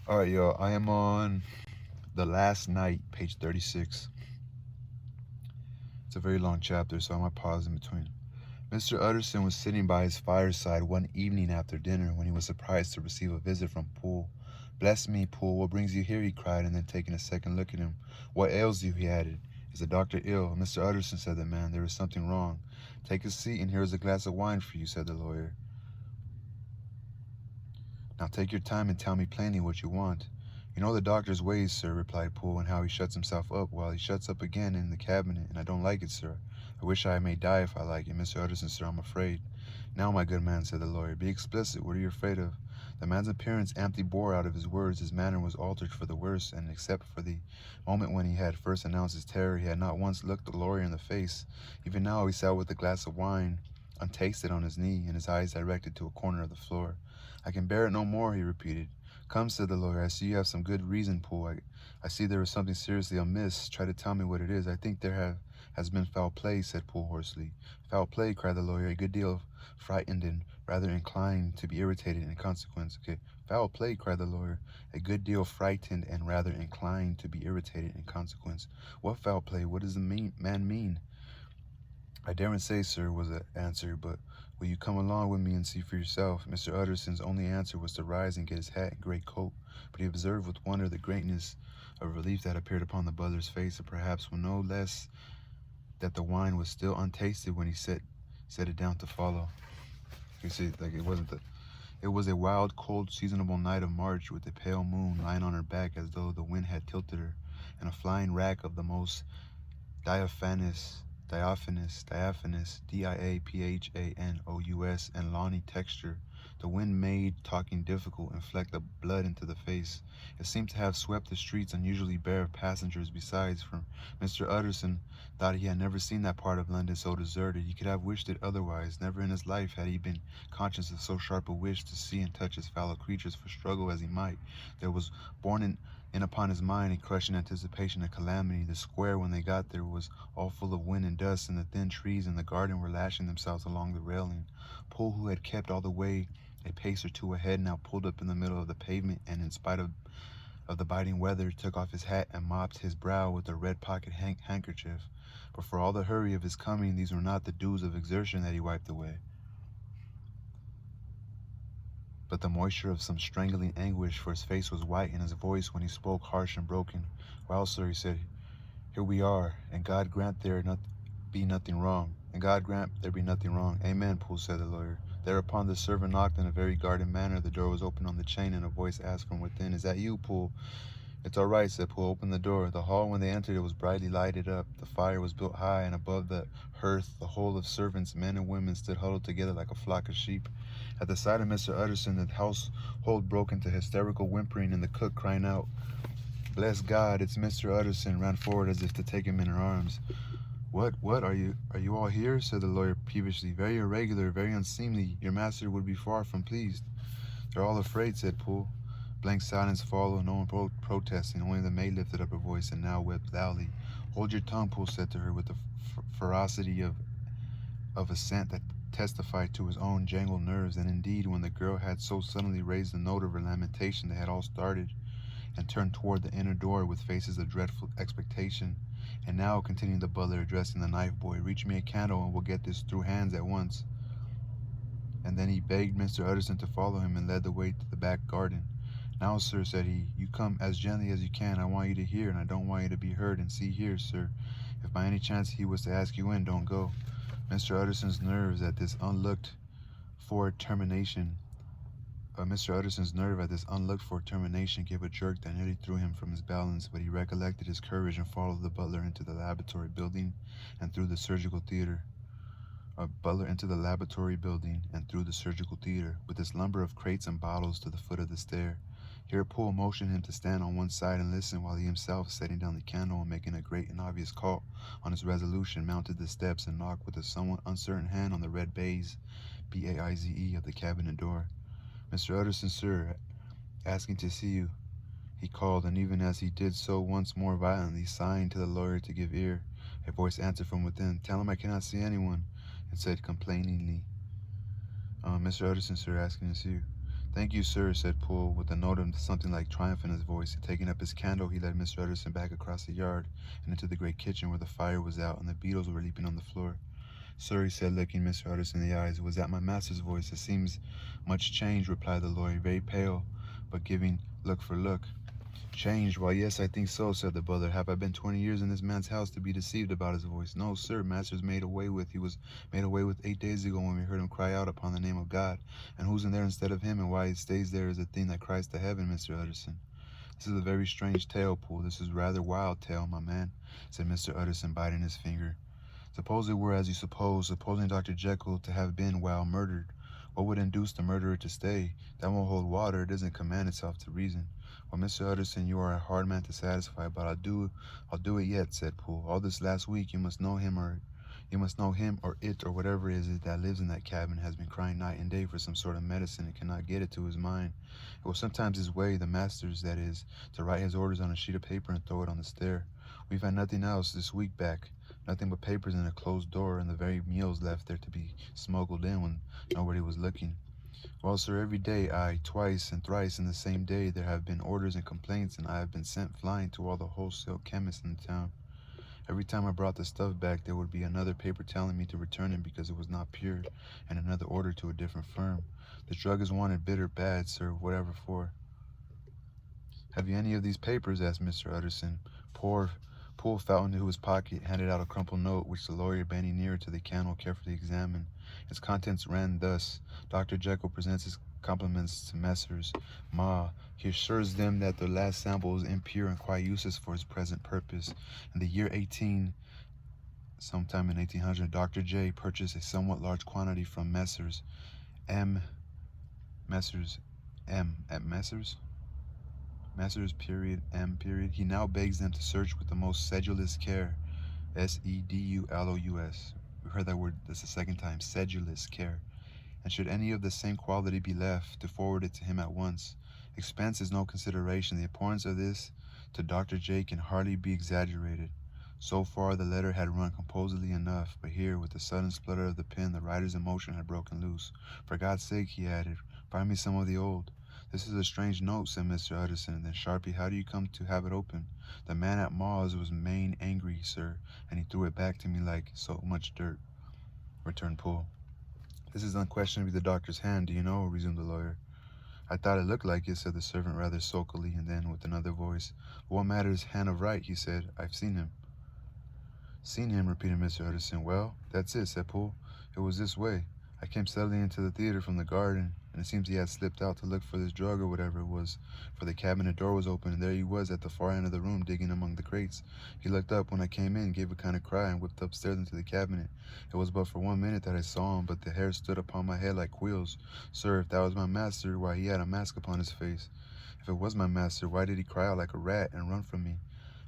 All right, y'all. I am on the last night, page 36. It's a very long chapter, so I might pause in between. Mr. Utterson was sitting by his fireside one evening after dinner when he was surprised to receive a visit from Poole. "Bless me, Poole, what brings you here?" he cried, and then taking a second look at him. "What ails you?" he added. "Is the doctor ill?" "Mr. Utterson," said the man, "there is something wrong." "Take a seat, and here is a glass of wine for you," said the lawyer. "Now take your time and tell me plainly what you want." "You know the doctor's ways, sir," replied Poole, "and how he shuts himself up while he shuts up again in the cabinet, and I don't like it, sir. I wish I may die if I like it. Mr. Utterson, sir, I'm afraid." "Now, my good man," said the lawyer, "be explicit. What are you afraid of?" The man's appearance amply bore out of his words. His manner was altered for the worse, and except for the moment when he had first announced his terror, he had not once looked the lawyer in the face. Even now he sat with a glass of wine untasted on his knee, and his eyes directed to a corner of the floor. "I can bear it no more," he repeated. "Come," said the lawyer, "I see you have some good reason, Poole. I see there is something seriously amiss. Try to tell me what it is." "I think there has been foul play," said Poole hoarsely. "Foul play?" cried the lawyer, a good deal frightened and rather inclined to be irritated in consequence. "Okay, foul play?" cried the lawyer, a good deal frightened and rather inclined to be irritated in consequence. "What foul play? What does the man mean?" "I daren't say, sir," was the answer, "but will you come along with me and see for yourself?" Mr. Utterson's only answer was to rise and get his hat and great coat, but he observed with wonder the greatness of relief that appeared upon the butler's face, and perhaps no less that the wine was still untasted when he set it down to follow. You see, like it was a wild, cold, seasonable night of March, with a pale moon lying on her back as though the wind had tilted her, and a flying rack of the most diaphanous, diaphanous, and lawny texture. The wind made talking difficult and flecked the blood into the face. It seemed to have swept the streets unusually bare of passengers. Besides, for Mr. Utterson thought he had never seen that part of London so deserted. He could have wished it otherwise. Never in his life had he been conscious of so sharp a wish to see and touch his fellow creatures, for struggle as he might, there was borne in upon his mind a crushing anticipation of calamity. The square, when they got there, was all full of wind and dust, and the thin trees in the garden were lashing themselves along the railing. Poole, who had kept all the way a pace or two ahead, now pulled up in the middle of the pavement, and in spite of the biting weather, took off his hat and mopped his brow with a red pocket handkerchief. But for all the hurry of his coming, these were not the dews of exertion that he wiped away, but the moisture of some strangling anguish, for his face was white, and his voice, when he spoke, harsh and broken. "Well, sir," he said, "here we are, and God grant there be nothing wrong." "And God grant there be nothing wrong." "Amen," Poole said the lawyer. Thereupon the servant knocked in a very guarded manner. The door was opened on the chain, and a voice asked from within, "Is that you, Poole?" "It's all right," said Poole. "Open the door." The hall, when they entered it, was brightly lighted up. The fire was built high, and above the hearth the whole of servants, men and women, stood huddled together like a flock of sheep. At the sight of Mr. Utterson, the household broke into hysterical whimpering, and the cook, crying out, "Bless God, it's Mr. Utterson," ran forward as if to take him in her arms. What, are you all here?" said the lawyer peevishly. "Very irregular, very unseemly. Your master would be far from pleased." "They're all afraid," said Poole. Blank silence followed, no one protesting. Only the maid lifted up her voice and now wept loudly. "Hold your tongue," Poole said to her with the ferocity of assent that testified to his own jangled nerves. And indeed, when the girl had so suddenly raised the note of her lamentation, they had all started and turned toward the inner door with faces of dreadful expectation. "And now," continued the butler, addressing the knife boy, "reach me a candle, and we'll get this through hands at once." And then he begged Mr. Utterson to follow him, and led the way to the back garden. "Now, sir," said he, "you come as gently as you can. I want you to hear, and I don't want you to be heard. And see here, sir, if by any chance he was to ask you in, don't go." Mr. Utterson's nerves at this unlooked for termination gave a jerk that nearly threw him from his balance, but he recollected his courage and followed the butler into the laboratory building and through the surgical theater. With its lumber of crates and bottles to the foot of the stair. Here Poole motioned him to stand on one side and listen, while he himself, setting down the candle and making a great and obvious call on his resolution, mounted the steps and knocked with a somewhat uncertain hand on the red baize, B-A-I-Z-E, of the cabinet door. "Mr. Utterson, sir, asking to see you," he called, and even as he did so, once more violently signed to the lawyer to give ear, a voice answered from within, "Tell him I cannot see anyone," and said complainingly, "Mr. Utterson, sir, asking to see you." Thank you, sir, said Poole, with a note of something like triumph in his voice. Taking up his candle, he led Mr. Utterson back across the yard and into the great kitchen where the fire was out and the beetles were leaping on the floor. Sir, he said, looking Mr. Utterson in the eyes, was that my master's voice? It seems much changed, replied the lawyer, very pale, but giving look for look. Changed? Why, yes, I think so, said the butler. Have I been 20 years in this man's house to be deceived about his voice? No, sir, master's made away with. He was made away with 8 days ago when we heard him cry out upon the name of God. And who's in there instead of him, and why he stays there is a thing that cries to heaven, Mr. Utterson. This is a very strange tale, Poole. This is rather wild tale, my man, said Mr. Utterson, biting his finger. Suppose it were as you suppose, supposing Dr. Jekyll to have been while murdered. What would induce the murderer to stay? That won't hold water. It doesn't commend itself to reason. Well, Mr. Utterson, you are a hard man to satisfy, but I'll do it yet, said Poole. All this last week you must know him or it or whatever it is that lives in that cabin has been crying night and day for some sort of medicine and cannot get it to his mind. It was sometimes his way, the master's that is, to write his orders on a sheet of paper and throw it on the stair. We've had nothing else this week back. Nothing but papers and a closed door and the very meals left there to be smuggled in when nobody was looking. Well, sir, every day, aye, twice and thrice in the same day, there have been orders and complaints, and I have been sent flying to all the wholesale chemists in the town. Every time I brought the stuff back, there would be another paper telling me to return it because it was not pure, and another order to a different firm. The drug is wanted bitter bad, sir, whatever for. Have you any of these papers? Asked Mr. Utterson. Poole felt into his pocket, handed out a crumpled note, which the lawyer, bending nearer to the candle, carefully examined. Its contents ran thus: Dr. Jekyll presents his compliments to Messrs. Ma. He assures them that their last sample is impure and quite useless for his present purpose. In the year sometime in 1800, Dr. J purchased a somewhat large quantity from Messrs. He now begs them to search with the most sedulous care. sedulous. We heard that word this the second time, sedulous care. And should any of the same quality be left, to forward it to him at once. Expense is no consideration. The importance of this to Dr. J can hardly be exaggerated. So far the letter had run composedly enough, but here, with the sudden splutter of the pen, the writer's emotion had broken loose. For God's sake, he added, find me some of the old. This is a strange note, said Mr. Utterson. Then sharply, how do you come to have it open? The man at Maw's was main angry, sir, and he threw it back to me like so much dirt, returned Poole. This is unquestionably the doctor's hand, do you know? Resumed the lawyer. I thought it looked like it, said the servant rather sulkily, and then with another voice, what matters hand of right, he said. I've seen him. Seen him, repeated Mr. Utterson. Well, that's it, said Poole. It was this way. I came steadily into the theater from the garden, and it seems he had slipped out to look for this drug or whatever it was, for the cabinet door was open, and there he was at the far end of the room digging among the crates. He looked up when I came in, gave a kind of cry, and whipped upstairs into the cabinet. It was but for 1 minute that I saw him, but the hair stood upon my head like quills. Sir, if that was my master, why, he had a mask upon his face. If it was my master, why did he cry out like a rat and run from me?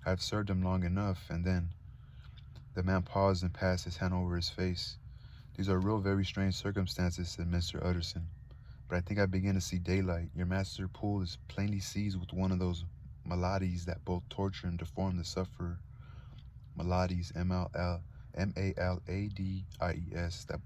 I have served him long enough, and then... The man paused and passed his hand over his face. These are real very strange circumstances, said Mr. Utterson. But I think I begin to see daylight. Your master Poole is plainly seized with one of those maladies that both torture and deform the sufferer. Maladies, M-A-L-A-D-I-E-S,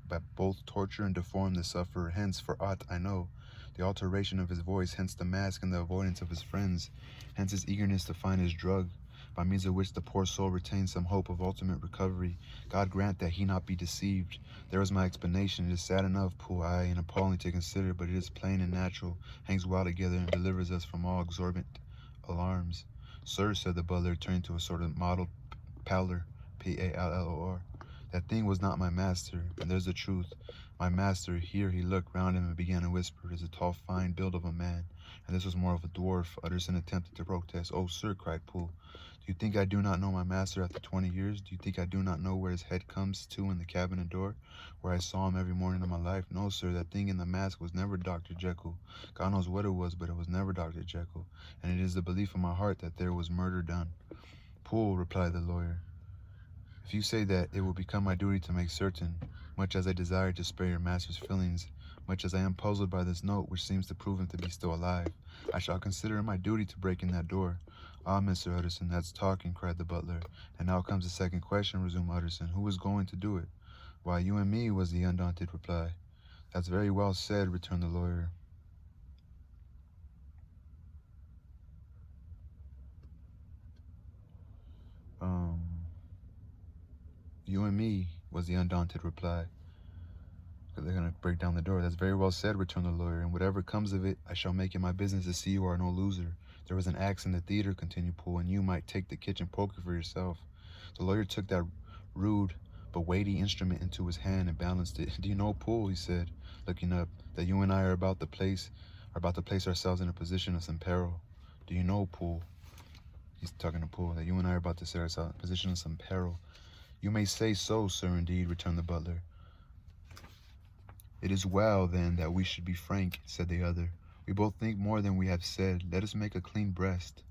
that both torture and deform the sufferer. Hence, for aught I know, the alteration of his voice, hence the mask and the avoidance of his friends, hence his eagerness to find his drug, by means of which the poor soul retains some hope of ultimate recovery. God grant that he not be deceived. There is my explanation. It is sad enough, Poole, aye, and appalling to consider, but it is plain and natural, hangs well together, and delivers us from all exorbitant alarms. Sir, said the butler, turning to a sort of mottled pallor, P-A-L-L-O-R, that thing was not my master, and there's the truth. My master, here he looked round him and began to whisper, is a tall, fine build of a man, and this was more of a dwarf. Utterson attempted to protest. Oh, sir, cried Poole, do you think I do not know my master after 20 years? Do you think I do not know where his head comes to in the cabinet door, where I saw him every morning of my life? No, sir, that thing in the mask was never Dr. Jekyll. God knows what it was, but it was never Dr. Jekyll, and it is the belief of my heart that there was murder done. Poole, replied the lawyer, if you say that, it will become my duty to make certain, much as I desire to spare your master's feelings, much as I am puzzled by this note, which seems to prove him to be still alive. I shall consider it my duty to break in that door. Ah, Mr. Utterson, that's talking, cried the butler. And now comes the second question, resumed Utterson. Who is going to do it? Why, you and me, was the undaunted reply. That's very well said, returned the lawyer. You and me, was the undaunted reply. They're going to break down the door. That's very well said, returned the lawyer, and whatever comes of it, I shall make it my business to see you are no loser. There was an axe in the theater, continued Poole, and you might take the kitchen poker for yourself. The lawyer took that rude but weighty instrument into his hand and balanced it. Do you know, Poole, he said, looking up, that you and I are about to place ourselves in a position of some peril? Do you know, Poole? He's talking to Poole, that you and I are about to set ourselves in a position of some peril. You may say so, sir, indeed, returned the butler. It is well, then, that we should be frank, said the other. We both think more than we have said. Let us make a clean breast.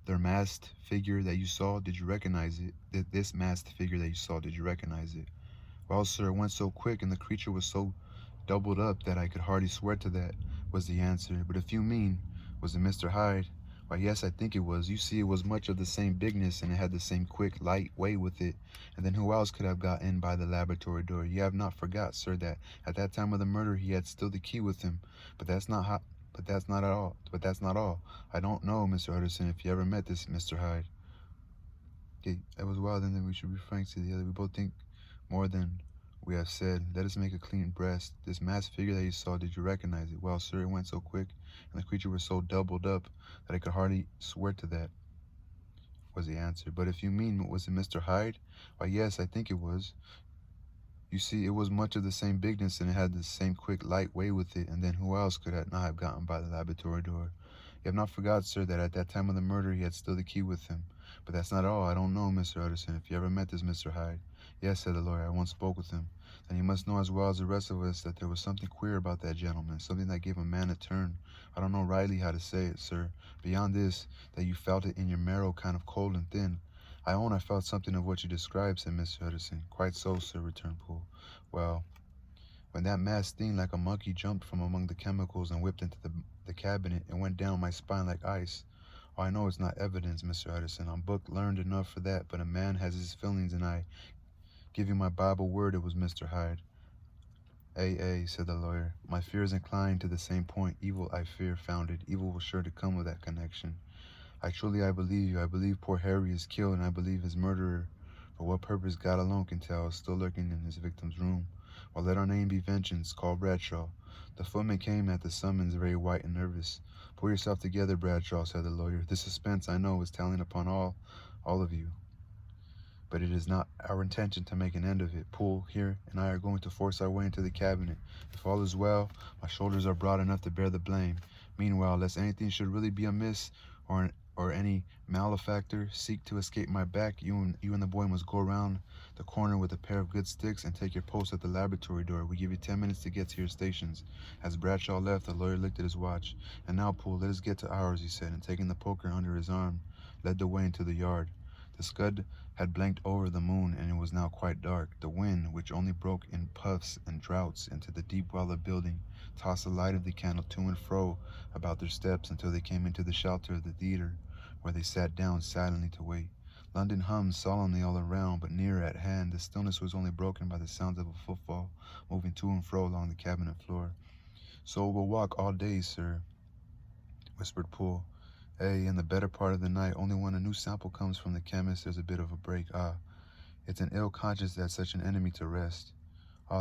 Their masked figure that you saw, did you recognize it? This masked figure that you saw, did you recognize it? Well, sir, it went so quick, and the creature was so doubled up that I could hardly swear to that, was the answer. But if you mean, was it Mr. Hyde? Why, yes, I think it was. You see, it was much of the same bigness, and it had the same quick, light way with it. And then who else could have got in by the laboratory door? You have not forgot, sir, that at that time of the murder he had still the key with him. But that's not all. I don't know, Mr. Utterson, if you ever met this Mr. Hyde. Okay, that was well, then we should be frank to the other. We both think more than we have said. Let us make a clean breast. This masked figure that you saw, did you recognize it? Well, sir, it went so quick, and the creature was so doubled up that I could hardly swear to that, was the answer. But if you mean, was it Mr. Hyde? Why, yes, I think it was. You see, it was much of the same bigness, and it had the same quick, light way with it. And then who else could not have gotten by the laboratory door? You have not forgot, sir, that at that time of the murder he had still the key with him. But that's not all. I don't know, Mr. Utterson, if you ever met this Mr. Hyde. Yes, said the lawyer, I once spoke with him. And you must know as well as the rest of us that there was something queer about that gentleman, something that gave a man a turn. I don't know rightly how to say it, sir. Beyond this, that you felt it in your marrow, kind of cold and thin. I own I felt something of what you described, said Mr. Utterson. Quite so, sir, returned Poole. Well, when that masked thing like a monkey jumped from among the chemicals and whipped into the cabinet, it went down my spine like ice. Oh, I know it's not evidence, Mr. Utterson. I'm book learned enough for that, but a man has his feelings, and I give you my Bible word it was Mr. Hyde. Said the lawyer. My fear is inclined to the same point. Evil, I fear, founded. Evil was sure to come with that connection. I believe you. I believe poor Harry is killed, and I believe his murderer, for what purpose God alone can tell, is still lurking in his victim's room. Well, let our name be Vengeance. Call Bradshaw. The footman came at the summons, very white and nervous. Pull yourself together, Bradshaw, said the lawyer. This suspense, I know, is telling upon all of you. But it is not our intention to make an end of it. Poole, here, and I are going to force our way into the cabinet. If all is well, my shoulders are broad enough to bear the blame. Meanwhile, lest anything should really be amiss, or any malefactor seek to escape my back, you and the boy must go around the corner with a pair of good sticks and take your post at the laboratory door. We give you 10 minutes to get to your stations. As Bradshaw left, the lawyer looked at his watch. And now, Poole, let us get to ours, he said, and taking the poker under his arm, led the way into the yard. The scud had blanked over the moon, and it was now quite dark. The wind, which only broke in puffs and draughts into the deep well of building, tossed the light of the candle to and fro about their steps until they came into the shelter of the theater, where they sat down silently to wait. London hummed solemnly all around, but nearer at hand, the stillness was only broken by the sounds of a footfall moving to and fro along the cabinet floor. So we'll walk all day, sir, whispered Poole. In the better part of the night. Only when a new sample comes from the chemist there's a bit of a break. It's an ill conscience that such an enemy to rest.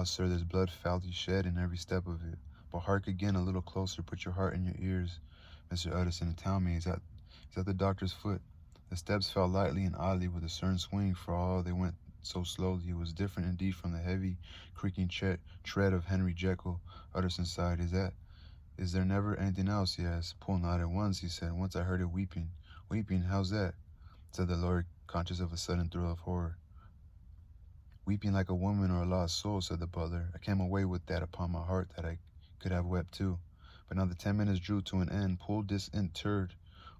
Sir, there's blood foully shed in every step of it. But hark again a little closer. Put your heart in your ears, Mr. Utterson, and tell me, is that the doctor's foot? The steps fell lightly and oddly with a certain swing, for all they went so slowly. It was different indeed from the heavy, creaking tread of Henry JEKYLL. Utterson sighed. Is there never anything else? He asked. Poole nodded. Once, he said. Once I heard it weeping. Weeping? How's that? Said the lawyer, conscious of a sudden thrill of horror. Weeping like a woman or a lost soul, said the butler. I came away with that upon my heart that I could have wept too. But now the 10 minutes drew to an end. Poole disinterred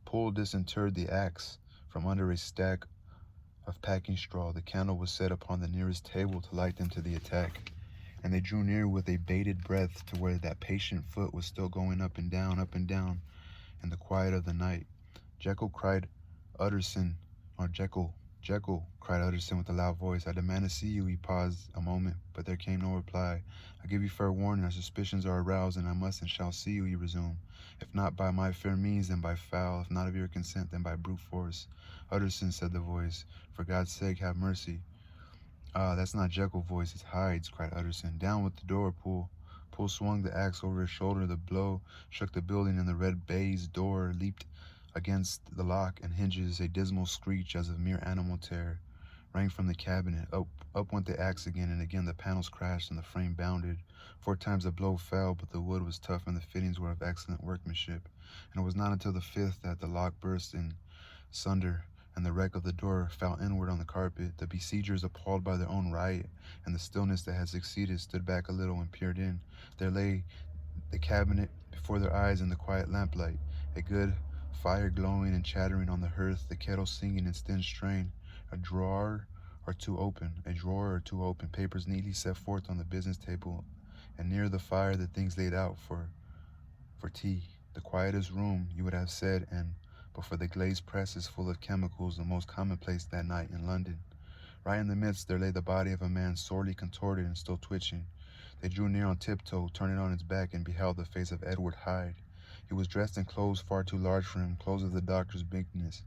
the axe from under a stack of packing straw. The candle was set upon the nearest table to light them to the attack, and they drew near with a bated breath to where that patient foot was still going up and down, in the quiet of the night. Jekyll, cried Utterson, with a loud voice. I demand to see you. He paused a moment, but there came no reply. I give you fair warning. Our suspicions are aroused, and I must and shall see you, he resumed. If not by my fair means, then by foul. If not of your consent, then by brute force. Utterson, said the voice, for God's sake, have mercy. Ah, that's not Jekyll's voice, it's Hyde's, cried Utterson. Down with the door, Poole. Poole swung the axe over his shoulder. The blow shook the building, and the red baize door leaped against the lock and hinges. A dismal screech, as of mere animal terror, rang from the cabinet. Up went the axe again, and again the panels crashed and the frame bounded. 4 times the blow fell, but the wood was tough and the fittings were of excellent workmanship. And it was not until the 5th that the lock burst in sunder, and the wreck of the door fell inward on the carpet. The besiegers, appalled by their own riot and the stillness that had succeeded, stood back a little and peered in. There lay the cabinet before their eyes in the quiet lamplight, a good fire glowing and chattering on the hearth, the kettle singing its thin strain, a drawer or two open, papers neatly set forth on the business table, and near the fire the things laid out for tea. The quietest room, you would have said, and but for the glazed presses full of chemicals, the most commonplace that night in London. Right in the midst there lay the body of a man, sorely contorted and still twitching. They drew near on tiptoe, turned it on its back, and beheld the face of Edward Hyde. He was dressed in clothes far too large for him, clothes of the doctor's bigness.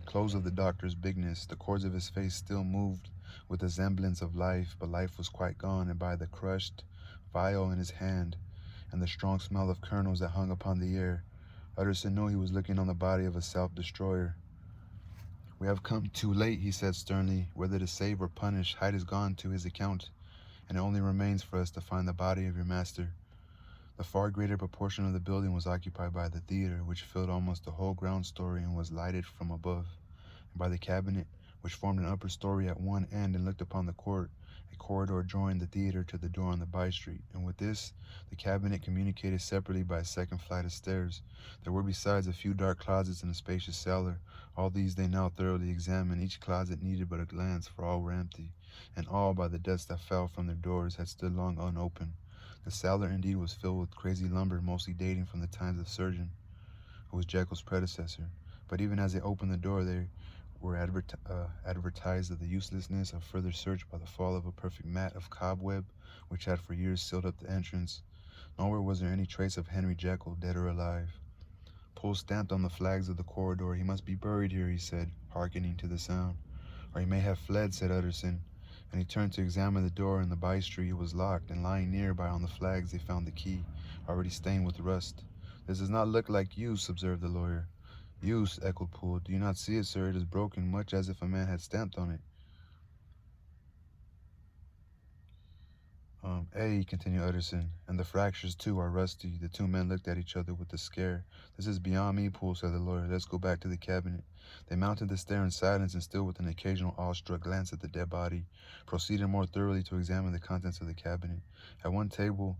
The cords of his face still moved with a semblance of life, but life was quite gone, and by the crushed vial in his hand, and the strong smell of kernels that hung upon the air, Utterson knew he was looking on the body of a self-destroyer. We have come too late, he said sternly. Whether to save or punish, Hyde is gone to his account, and it only remains for us to find the body of your master. The far greater proportion of the building was occupied by the theater, which filled almost the whole ground story and was lighted from above, and by the cabinet, which formed an upper story at one end and looked upon the court. A corridor joined the theater to the door on the by-street, and with this the cabinet communicated separately by a second flight of stairs. There were besides a few dark closets and a spacious cellar. All these they now thoroughly examined. Each closet needed but a glance, for all were empty, and all, by the dust that fell from their doors, had stood long unopened. The cellar indeed was filled with crazy lumber, mostly dating from the times of Surgeon, who was Jekyll's predecessor. But even as they opened the door, they were advertised of the uselessness of further search by the fall of a perfect mat of cobweb which had for years sealed up the entrance. Nowhere was there any trace of Henry Jekyll, dead or alive. Poole stamped on the flags of the corridor. He must be buried here, he said, hearkening to the sound. Or he may have fled, said Utterson, and he turned to examine the door in the by-street. It was locked, and lying nearby on the flags they found the key, already stained with rust. This does not look like use, observed the lawyer. Use, echoed Poole. Do you not see it, sir? It is broken, much as if a man had stamped on it. Continued Utterson, and the fractures, too, are rusty. The two men looked at each other with a scare. This is beyond me, Poole, said the lawyer. Let's go back to the cabinet. They mounted the stair in silence, and still with an occasional awestruck glance at the dead body, proceeded more thoroughly to examine the contents of the cabinet. At one table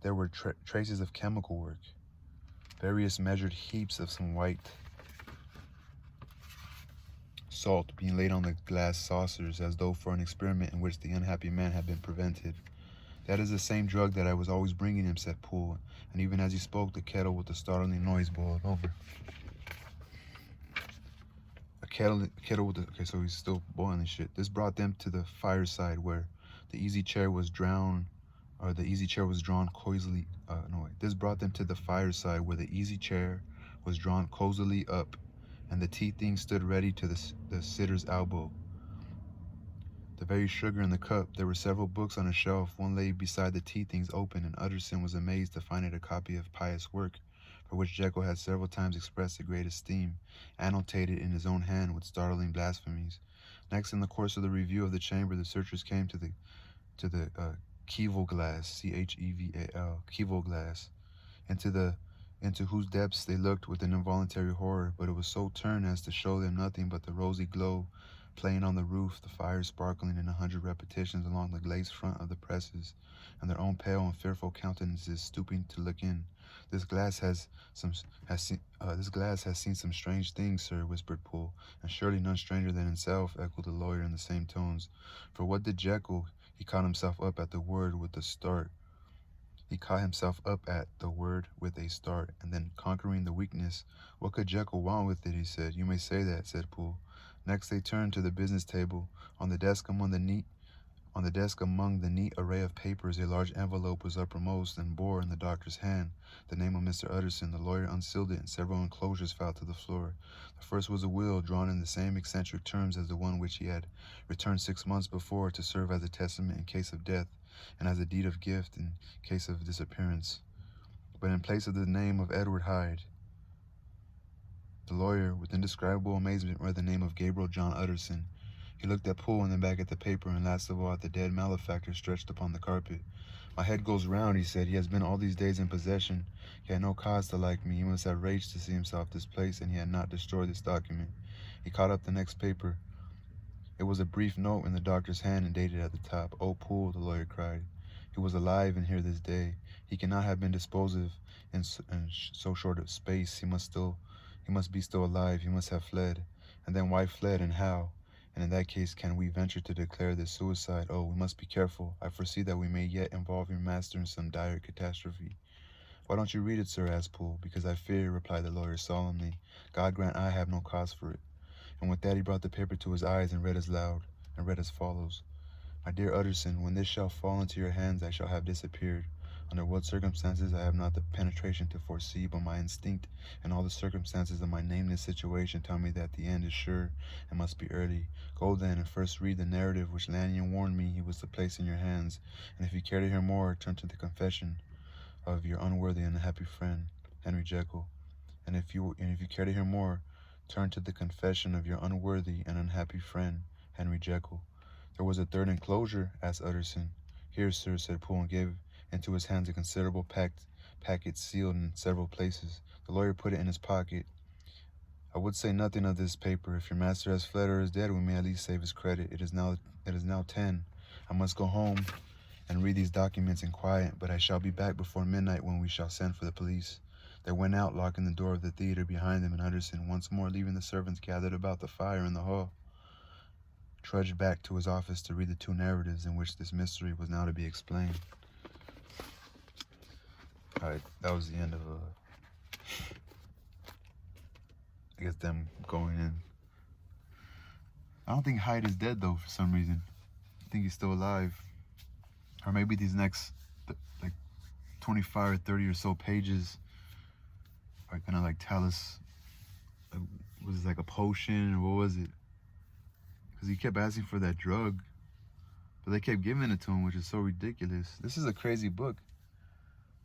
there were traces of chemical work, various measured heaps of some white salt being laid on the glass saucers, as though for an experiment in which the unhappy man had been prevented. That is the same drug that I was always bringing him, said Poole, and even as he spoke, the kettle with a startling noise boiled over. So he's still boiling shit. This brought them to the fireside where the easy chair was drawn cozily. This brought them to the fireside where the easy chair was drawn cozily up, and the tea things stood ready to the sitter's elbow. The very sugar in the cup. There were several books on a shelf. One lay beside the tea things open, and Utterson was amazed to find it a copy of pious work, for which Jekyll had several times expressed a great esteem, annotated in his own hand with startling blasphemies. Next, in the course of the review of the chamber, the searchers came to the JEKYLL glass, CHEVAL, JEKYLL glass, into whose depths they looked with an involuntary horror, but it was so turned as to show them nothing but the rosy glow playing on the roof, the fire sparkling in 100 repetitions along the glazed front of the presses, and their own pale and fearful countenances stooping to look in. This glass has seen some strange things, sir, whispered Poole. And surely none stranger than himself, echoed the lawyer in the same tones. For what did Jekyll? He caught himself up at the word with a start. And then, conquering the weakness, what could Jekyll want with it, he said. You may say that, said Poole. Next they turned to the business table. On the desk among the neat On the desk among the neat array of papers, a large envelope was uppermost and bore in the doctor's hand the name of Mr. Utterson. The lawyer unsealed it, and several enclosures fell to the floor. The first was a will drawn in the same eccentric terms as the one which he had returned 6 months before to serve as a testament in case of death and as a deed of gift in case of disappearance. But in place of the name of Edward Hyde, the lawyer, with indescribable amazement, read the name of Gabriel John Utterson. He looked at Poole and then back at the paper, and last of all at the dead malefactor stretched upon the carpet. "My head goes round," he said. "He has been all these days in possession. He had no cause to like me. He must have raged to see himself displaced, and he had not destroyed this document." He caught up the next paper. It was a brief note in the doctor's hand and dated at the top. "Oh, Poole," the lawyer cried. "He was alive and here this day. He cannot have been disposed of in so short a space. He must be still alive. He must have fled. And then why fled, and how? And in that case, can we venture to declare this suicide? Oh, we must be careful. I foresee that we may yet involve your master in some dire catastrophe." "Why don't you read it, sir?" asked Poole. "Because I fear," replied the lawyer solemnly. "God grant I have no cause for it." And with that he brought the paper to his eyes and read as follows. "My dear Utterson, when this shall fall into your hands, I shall have disappeared. Under what circumstances I have not the penetration to foresee, but my instinct and all the circumstances of my nameless situation tell me that the end is sure and must be early. Go then and first read the narrative which Lanyon warned me he was to place in your hands, and if you care to hear more, turn to the confession of your unworthy and unhappy friend, Henry Jekyll. And if you care to hear more, turn to the confession of your unworthy and unhappy friend, Henry Jekyll." "There was a third enclosure?" asked Utterson. "Here, sir," said Poole, and gave into his hands a considerable packet sealed in several places. The lawyer put it in his pocket. "I would say nothing of this paper. If your master has fled or is dead, we may at least save his credit. It is now 10. I must go home and read these documents in quiet, but I shall be back before midnight, when we shall send for the police." They went out, locking the door of the theater behind them, and Utterson, once more leaving the servants gathered about the fire in the hall, trudged back to his office to read the 2 narratives in which this mystery was now to be explained. Alright, that was the end of, I guess, them going in. I don't think Hyde is dead, though, for some reason. I think he's still alive. Or maybe these next, like, 25 or 30 or so pages are gonna, like, tell us, was it like a potion, or what was it? Because he kept asking for that drug, but they kept giving it to him, which is so ridiculous. This is a crazy book.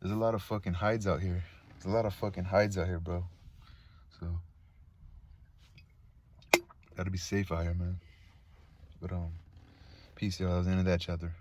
There's a lot of fucking hides out here. There's a lot of fucking hides out here, bro. So, gotta be safe out here, man. But, peace, y'all. That was the end of that chapter.